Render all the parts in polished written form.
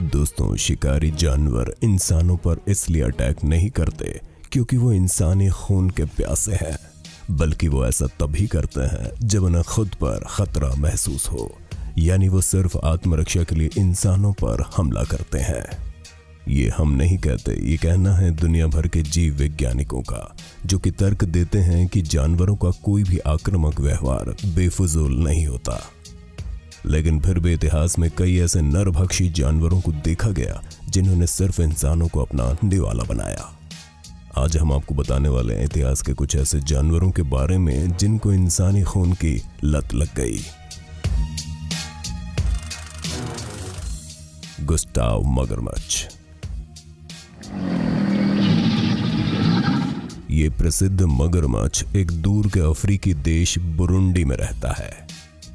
दोस्तों, शिकारी जानवर इंसानों पर इसलिए अटैक नहीं करते क्योंकि वो इंसानी खून के प्यासे हैं, बल्कि वो ऐसा तभी करते हैं जब उन्हें खुद पर खतरा महसूस हो। यानी वो सिर्फ आत्मरक्षा के लिए इंसानों पर हमला करते हैं। ये हम नहीं कहते, ये कहना है दुनिया भर के जीव वैज्ञानिकों का, जो कि तर्क देते हैं कि जानवरों का कोई भी आक्रामक व्यवहार बेफिजूल नहीं होता। लेकिन फिर भी इतिहास में कई ऐसे नरभक्षी जानवरों को देखा गया जिन्होंने सिर्फ इंसानों को अपना निवाला बनाया। आज हम आपको बताने वाले हैं इतिहास के कुछ ऐसे जानवरों के बारे में जिनको इंसानी खून की लत लग गई। गुस्टाव मगरमच्छ। ये प्रसिद्ध मगरमच्छ एक दूर के अफ्रीकी देश बुरुंडी में रहता है।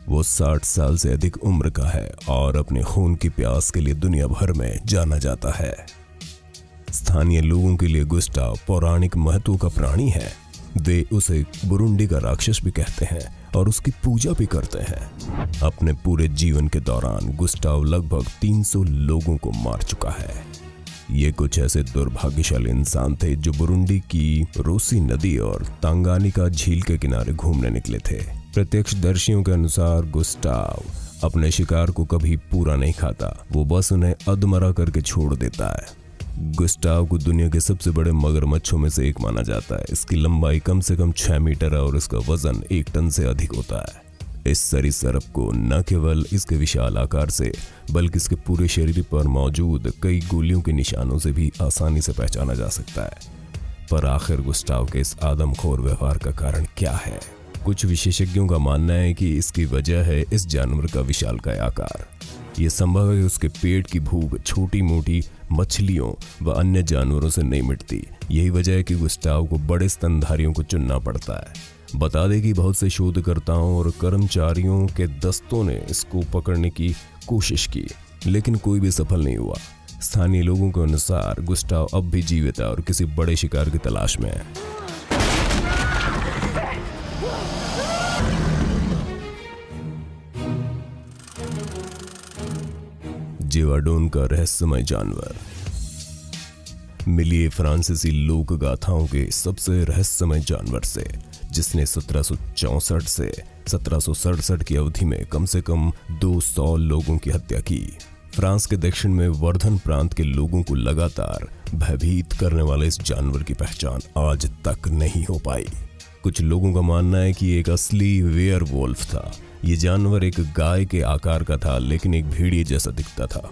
वो 60 साल से अधिक उम्र का है और अपने खून की प्यास के लिए दुनिया भर में जाना जाता है। स्थानीय लोगों के लिए गुस्टाव पौराणिक महत्व का प्राणी है। वे उसे बुरुंडी का राक्षस भी कहते हैं और उसकी पूजा भी करते हैं। अपने पूरे जीवन के दौरान गुस्टाव लगभग 300 लोगों को मार चुका है। ये कुछ ऐसे दुर्भाग्यशाली इंसान थे जो बुरुंडी की रोसी नदी और तांगानिका झील के किनारे घूमने निकले थे। प्रत्यक्षदर्शियों के अनुसार गुस्टाव अपने शिकार को कभी पूरा नहीं खाता, वो बस उन्हें अधमरा करके छोड़ देता है। गुस्टाव को दुनिया के सबसे बड़े मगरमच्छों में से एक माना जाता है। इसकी लंबाई कम से कम 6 मीटर है और इसका वजन 1 टन से अधिक होता है। इस सरीसृप को न केवल इसके विशाल आकार से बल्कि इसके पूरे शरीर पर मौजूद कई गोलियों के निशानों से भी आसानी से पहचाना जा सकता है। पर आखिर गुस्टाव के इस आदमखोर व्यवहार का कारण क्या है? कुछ विशेषज्ञों का मानना है कि इसकी वजह है इस जानवर का विशालकाय आकार। ये संभव है कि उसके पेट की भूख छोटी मोटी मछलियों व अन्य जानवरों से नहीं मिटती। यही वजह है कि गुस्टाव को बड़े स्तनधारियों को चुनना पड़ता है। बता दें कि बहुत से शोधकर्ताओं और कर्मचारियों के दस्तों ने इसको पकड़ने की कोशिश की, लेकिन कोई भी सफल नहीं हुआ। स्थानीय लोगों के अनुसार गुस्टाव अब भी जीवित है और किसी बड़े शिकार की तलाश में है। जिवाडोन का रहस्यमय जानवर। मिलिए फ्रांसीसी लोक गाथाओं के सबसे रहस्यमय जानवर से, जिसने 1764 से 1767 की अवधि में कम से कम 200 लोगों की हत्या की। फ्रांस के दक्षिण में वर्धन प्रांत के लोगों को लगातार भयभीत करने वाले इस जानवर की पहचान आज तक नहीं हो पाई। कुछ लोगों का मानना है कि एक असली वेयरवुल्फ था। ये जानवर एक गाय के आकार का था, लेकिन एक भेड़िए जैसा दिखता था।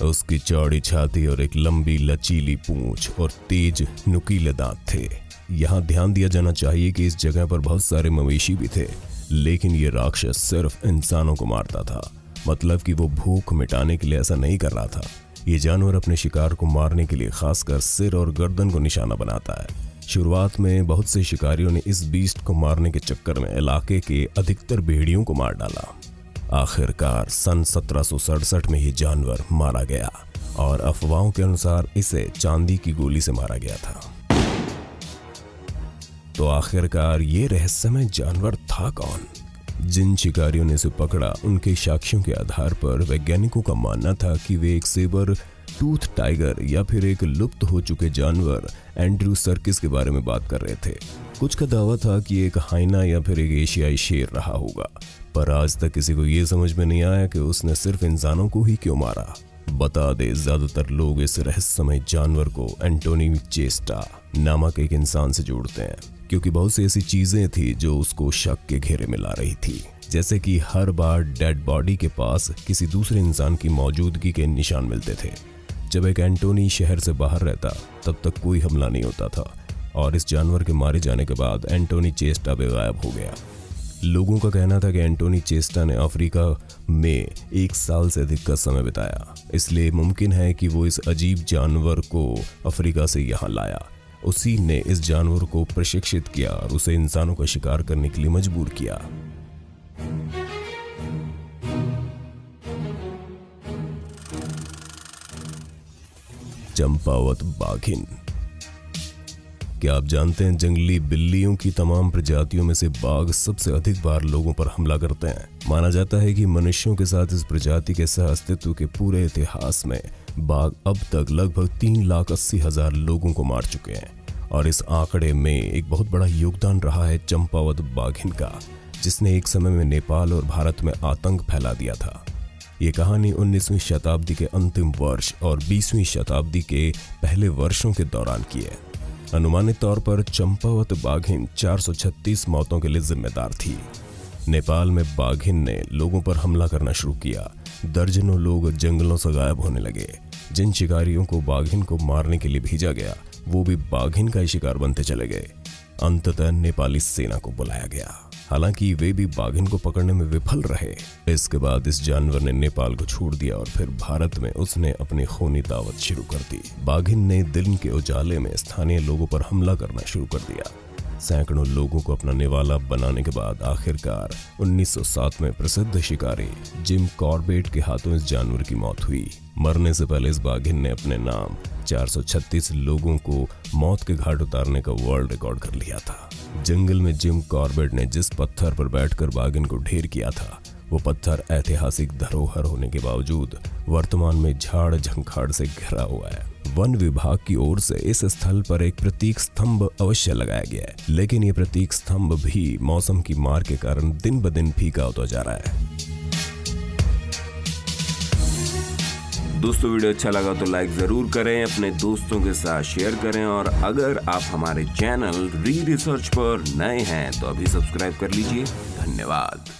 उसकी चौड़ी छाती और एक लंबी लचीली पूंछ और तेज नुकीले दांत थे। यहाँ ध्यान दिया जाना चाहिए कि इस जगह पर बहुत सारे मवेशी भी थे, लेकिन ये राक्षस सिर्फ इंसानों को मारता था। मतलब कि वो भूख मिटाने के लिए ऐसा नहीं कर रहा था। ये जानवर अपने शिकार को मारने के लिए खासकर सिर और गर्दन को निशाना बनाता है। शुरुआत में बहुत से शिकारियों ने इस बीस्ट को मारने के चक्कर में इलाके के अधिकतर भेड़ियों को मार डाला। आखिरकार सन 1767 में ये जानवर मारा गया और अफवाहों के अनुसार इसे चांदी की गोली से मारा गया था। तो आखिरकार ये रहस्यमय जानवर था कौन? जिन शिकारियों ने इसे पकड़ा, उनके साक्ष्यों के आधार पर वैज्ञानिकों का मानना था कि वे एक सेबर टूथ टाइगर या फिर एक लुप्त हो चुके जानवर एंड्रू सर्किस के बारे में बात कर रहे थे। कुछ का दावा था कि एक हाइना या फिर एक एशियाई शेर रहा होगा, पर आज तक किसी को यह समझ में नहीं आया कि उसने सिर्फ इंसानों को ही क्यों मारा। बता दे, ज्यादातर लोग इस रहस्यमय जानवर को एंटोनी चेस्टा नामक एक इंसान से जोड़ते हैं, क्योंकि बहुत सी ऐसी चीजें थी जो उसको शक के घेरे में ला रही थी, जैसे कि हर बार डेड बॉडी के पास किसी दूसरे इंसान की मौजूदगी के निशान मिलते थे। जब एक एंटोनी शहर से बाहर रहता तब तक कोई हमला नहीं होता था, और इस जानवर के मारे जाने के बाद एंटोनी चेस्टा भी गायब हो गया। लोगों का कहना था कि एंटोनी चेस्टा ने अफ्रीका में 1 साल से अधिक का समय बिताया, इसलिए मुमकिन है कि वो इस अजीब जानवर को अफ्रीका से यहाँ लाया। उसी ने इस जानवर को प्रशिक्षित किया और उसे इंसानों का शिकार करने के लिए मजबूर किया। चंपावत बाघिन। क्या आप जानते हैं जंगली बिल्लियों की तमाम प्रजातियों में से बाघ सबसे अधिक बार लोगों पर हमला करते हैं। माना जाता है कि मनुष्यों के साथ इस प्रजाति के सह अस्तित्व के पूरे इतिहास में बाघ अब तक लगभग 3,80,000 लोगों को मार चुके हैं। और इस आंकड़े में एक बहुत बड़ा योगदान रहा है चंपावत बाघिन का, जिसने एक समय में नेपाल और भारत में आतंक फैला दिया था। ये कहानी 19वीं शताब्दी के अंतिम वर्ष और 20वीं शताब्दी के पहले वर्षों के दौरान की है। अनुमानित तौर पर चंपावत बाघिन 436 मौतों के लिए जिम्मेदार थी। नेपाल में बाघिन ने लोगों पर हमला करना शुरू किया। दर्जनों लोग जंगलों से गायब होने लगे। जिन शिकारियों को बाघिन को मारने के लिए भेजा गया वो भी बाघिन का ही शिकार बनते चले गए। अंततः नेपाली सेना को बुलाया गया, हालांकि वे भी बाघिन को पकड़ने में विफल रहे। इसके बाद इस जानवर ने नेपाल को छोड़ दिया और फिर भारत में उसने अपनी खूनी दावत शुरू कर दी। बाघिन ने दिन के उजाले में स्थानीय लोगों पर हमला करना शुरू कर दिया। सैकड़ों लोगों को अपना निवाला बनाने के बाद आखिरकार 1907 में प्रसिद्ध शिकारी जिम कॉर्बेट के हाथों इस जानवर की मौत हुई। मरने से पहले इस बाघिन ने अपने नाम 436 लोगों को मौत के घाट उतारने का वर्ल्ड रिकॉर्ड कर लिया था। जंगल में जिम कॉर्बेट ने जिस पत्थर पर बैठकर बाघिन को ढेर किया था वो पत्थर ऐतिहासिक धरोहर होने के बावजूद वर्तमान में झाड़ झंखाड़ से घिरा हुआ है। वन विभाग की ओर से इस स्थल पर एक प्रतीक स्तंभ अवश्य लगाया गया है, लेकिन ये प्रतीक स्तंभ भी मौसम की मार के कारण दिन ब दिन फीका होता जा रहा है। दोस्तों वीडियो अच्छा लगा तो लाइक जरूर करें, अपने दोस्तों के साथ शेयर करें और अगर आप हमारे चैनल री रिसर्च पर नए हैं तो अभी सब्सक्राइब कर लीजिए। धन्यवाद।